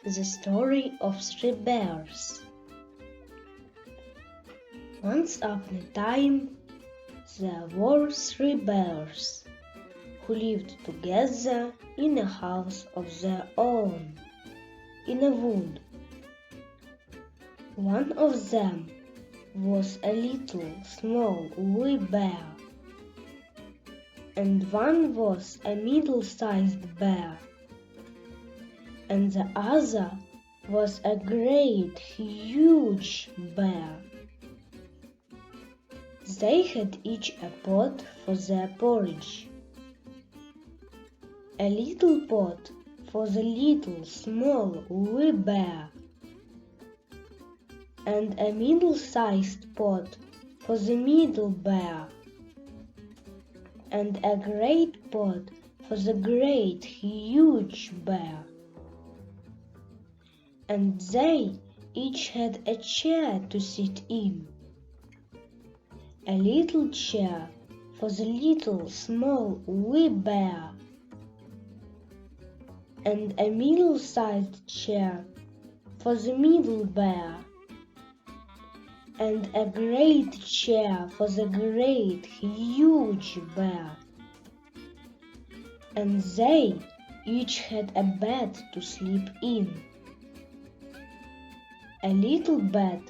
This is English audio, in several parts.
The story of three bears. Once upon a time, there were three bears who lived together in a house of their own, in a wood. One of them was a little, small, wee bear, and one was a middle-sized bear, and the other was a great, huge bear. They had each a pot for their porridge. A little pot for the little, small, wee bear, and a middle-sized pot for the middle bear, and a great pot for the great, huge bear. And they each had a chair to sit in. A little chair for the little, small, wee bear, and a middle-sized chair for the middle bear, and a great chair for the great, huge bear. And they each had a bed to sleep in. A little bed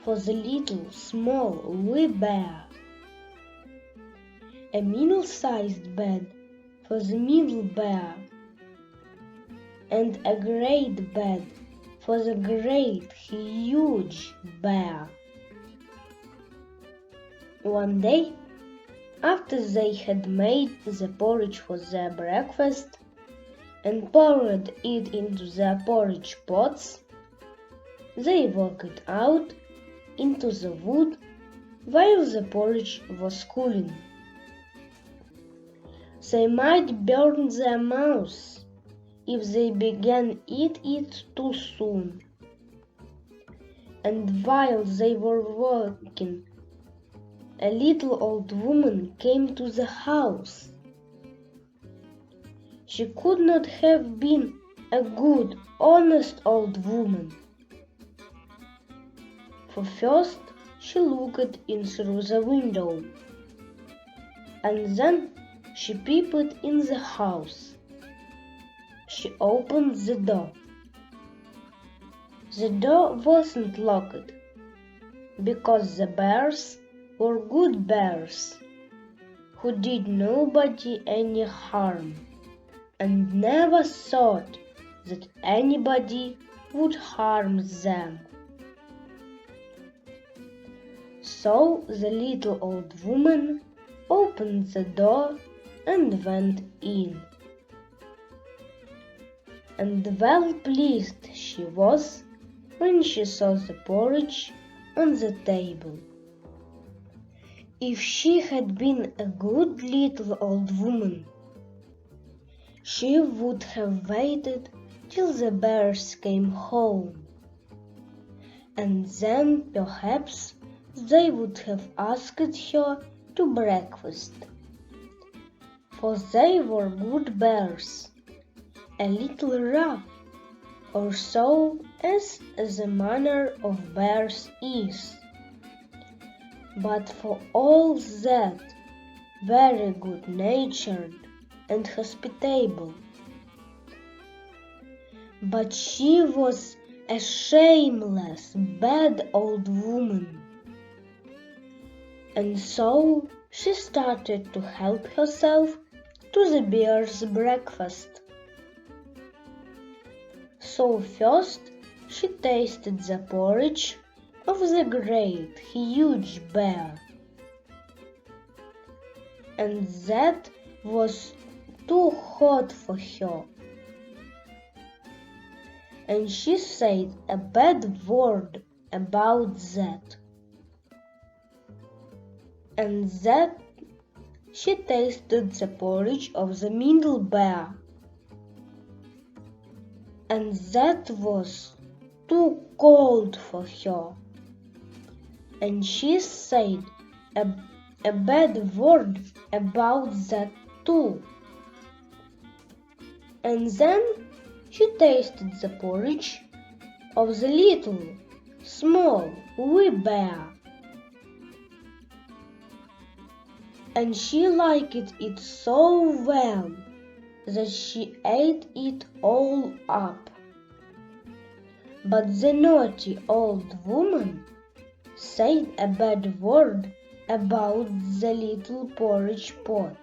for the little, small, wee bear, a middle-sized bed for the middle bear, and a great bed for the great, huge bear. One day, after they had made the porridge for their breakfast and poured it into their porridge pots, they walked out into the wood while the porridge was cooling. They might burn their mouths if they began eat it too soon. And while they were walking, a little old woman came to the house. She could not have been a good, honest old woman. For first she looked in through the window, and then she peeped in the house. She opened the door. The door wasn't locked, because the bears were good bears, who did nobody any harm, and never thought that anybody would harm them. So the little old woman opened the door and went in. And well pleased she was when she saw the porridge on the table. If she had been a good little old woman, she would have waited till the bears came home, and then perhaps they would have asked her to breakfast. For they were good bears, a little rough, or so as the manner of bears is, but for all that very good-natured and hospitable. But she was a shameless, bad old woman, and so she started to help herself to the bear's breakfast. So first she tasted the porridge of the great, huge bear, and that was too hot for her, and she said a bad word about that. And then she tasted the porridge of the middle bear, and that was too cold for her, and she said a bad word about that too. And then she tasted the porridge of the little, small, wee bear, and she liked it so well that she ate it all up. But the naughty old woman said a bad word about the little porridge pot,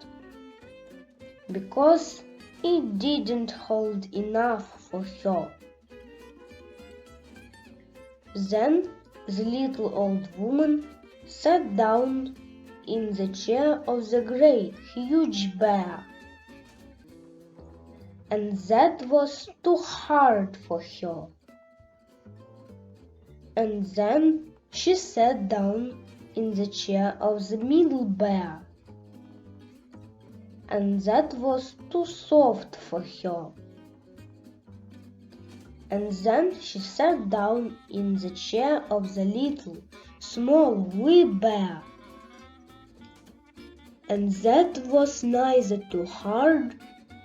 because it didn't hold enough for her. Then the little old woman sat down in the chair of the great huge bear, and that was too hard for her. And then she sat down in the chair of the middle bear, and that was too soft for her. And then she sat down in the chair of the little, small, wee bear, and that was neither too hard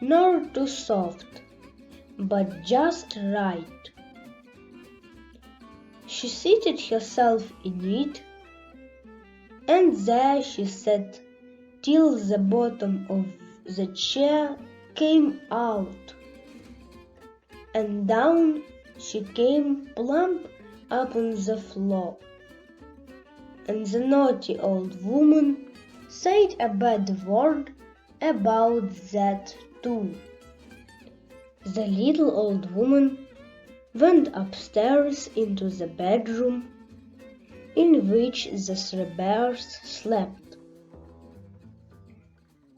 nor too soft, but just right. She seated herself in it, and there she sat till the bottom of the chair came out, and down she came plump upon the floor. And the naughty old woman said a bad word about that too. The little old woman went upstairs into the bedroom in which the 3 bears slept.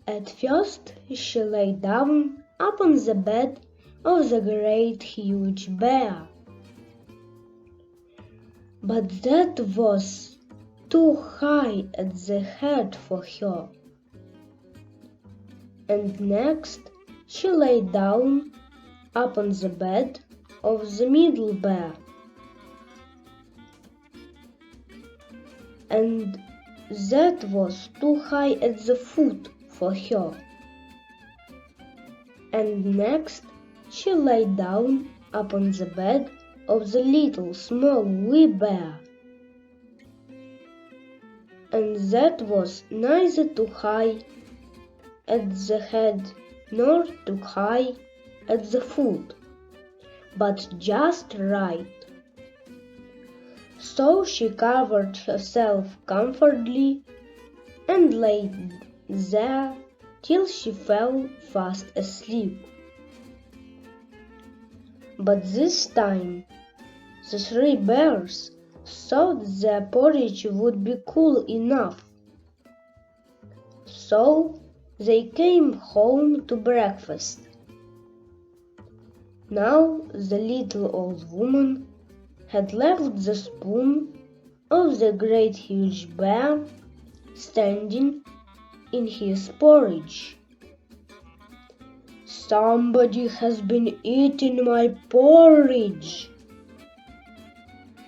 At first she lay down upon the bed of the great huge bear, but that was too high at the head for her. And next she lay down upon the bed of the middle bear, and that was too high at the foot for her. And next she lay down upon the bed of the little, small, wee bear, and that was neither too high at the head nor too high at the foot, but just right. So she covered herself comfortably and lay there till she fell fast asleep. But this time the 3 bears thought their porridge would be cool enough, so they came home to breakfast. Now the little old woman had left the spoon of the great huge bear standing in his porridge. "Somebody has been eating my porridge,"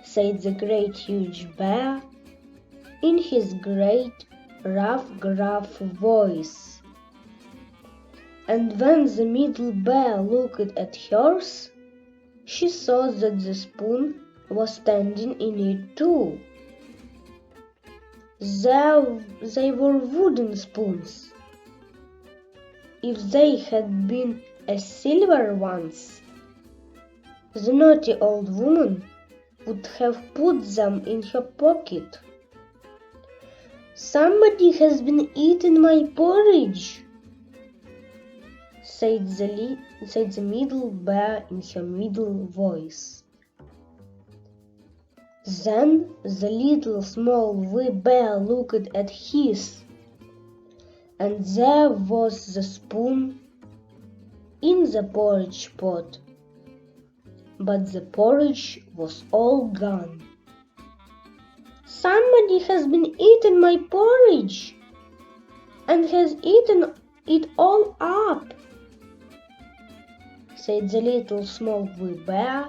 said the great huge bear in his great rough gruff voice. And when the middle bear looked at hers, she saw that the spoon was standing in it too. They were wooden spoons. If they had been silver ones, the naughty old woman would have put them in her pocket. "Somebody has been eating my porridge," said the middle bear in her middle voice. Then the little small wee bear looked at his, and there was the spoon in the porridge pot, but the porridge was all gone. "Somebody has been eating my porridge and has eaten it all up," said the little small wee bear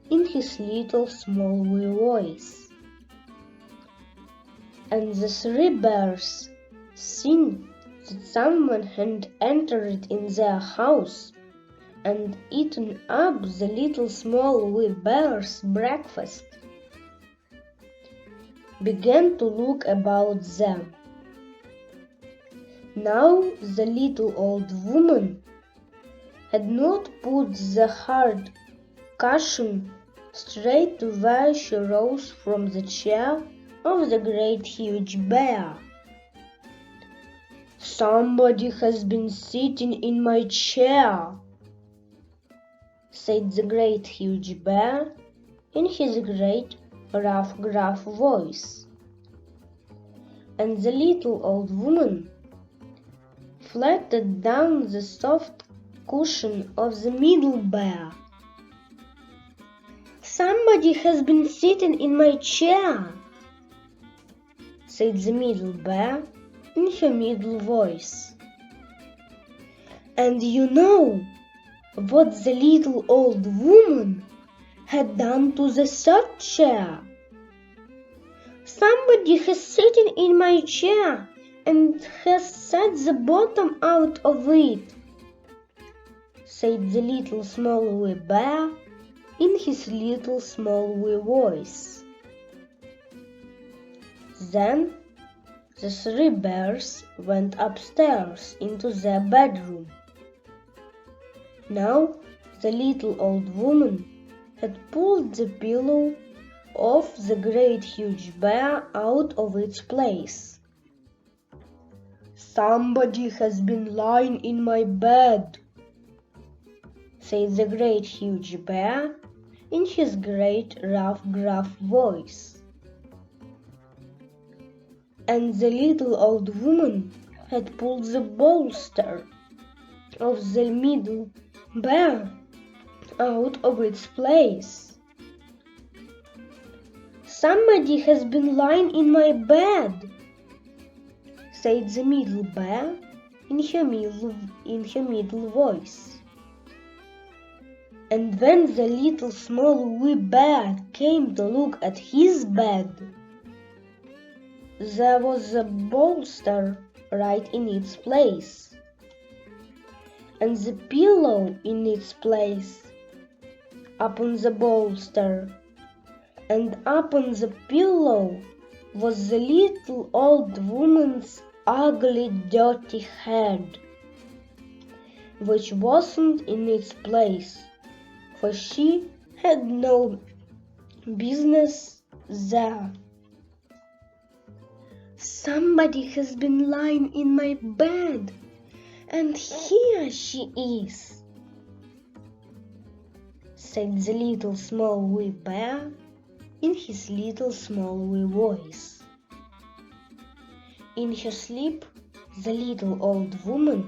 in his little small wee voice. And the 3 bears, seeing that someone had entered in their house and eaten up the little small wee bear's breakfast, began to look about them. Now the little old woman had not put the hard cushion straight to where she rose from the chair of the great huge bear. "Somebody has been sitting in my chair," said the great huge bear in his great rough gruff voice. And the little old woman flattened down the soft cushion of the middle bear. "Somebody has been sitting in my chair," said the middle bear in her middle voice. And you know what the little old woman had done to the third chair? "Somebody has sitting in my chair and has set the bottom out of it," said the little small wee bear in his little small wee voice. Then the three bears went upstairs into their bedroom. Now the little old woman had pulled the pillow of the great huge bear out of its place. "Somebody has been lying in my bed," said the great huge bear in his great rough gruff voice. And the little old woman had pulled the bolster of the middle bear out of its place. "Somebody has been lying in my bed," said the middle bear in her middle voice. And when the little small wee bear came to look at his bed, there was the bolster right in its place, and the pillow in its place, upon the bolster, and upon the pillow was the little old woman's ugly dirty head, which wasn't in its place, for she had no business there. "Somebody has been lying in my bed, and here she is," said the little small wee bear in his little small wee voice. In her sleep, the little old woman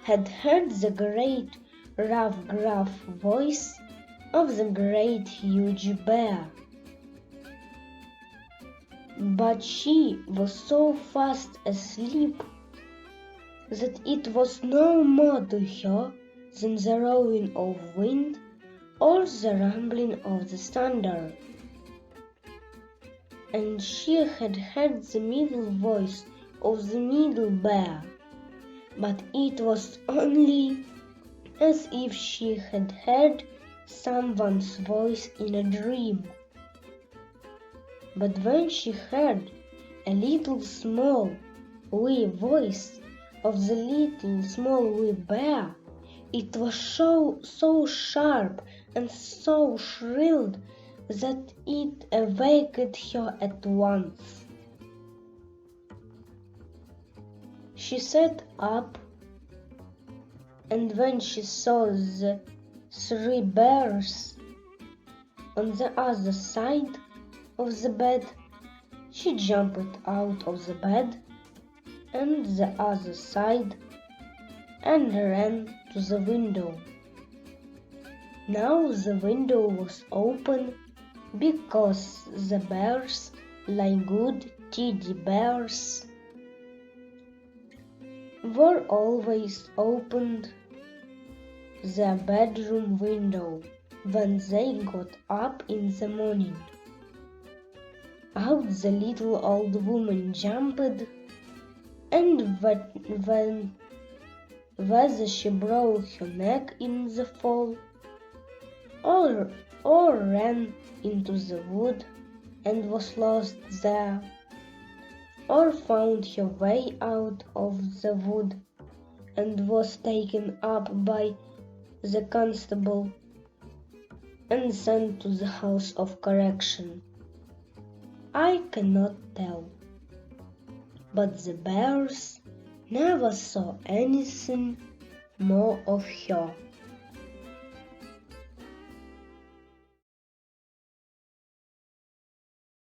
had heard the great rough gruff voice of the great huge bear. But she was so fast asleep that it was no more to her than the roaring of wind or the rumbling of the thunder. And she had heard the middle voice of the middle bear, but it was only as if she had heard someone's voice in a dream. But when she heard a little small wee voice of the little small wee bear, it was so sharp and so shrill that it awakened her at once. She sat up, and when she saw the three bears on the other side of the bed, she jumped out of the bed and the other side and ran to the window. Now the window was open because the bears, like good teddy bears, were always opened their bedroom window when they got up in the morning. Out the little old woman jumped, and whether she broke her neck in the fall, or ran into the wood and was lost there, or found her way out of the wood and was taken up by the constable and sent to the house of correction. I cannot tell, but the bears never saw anything more of her.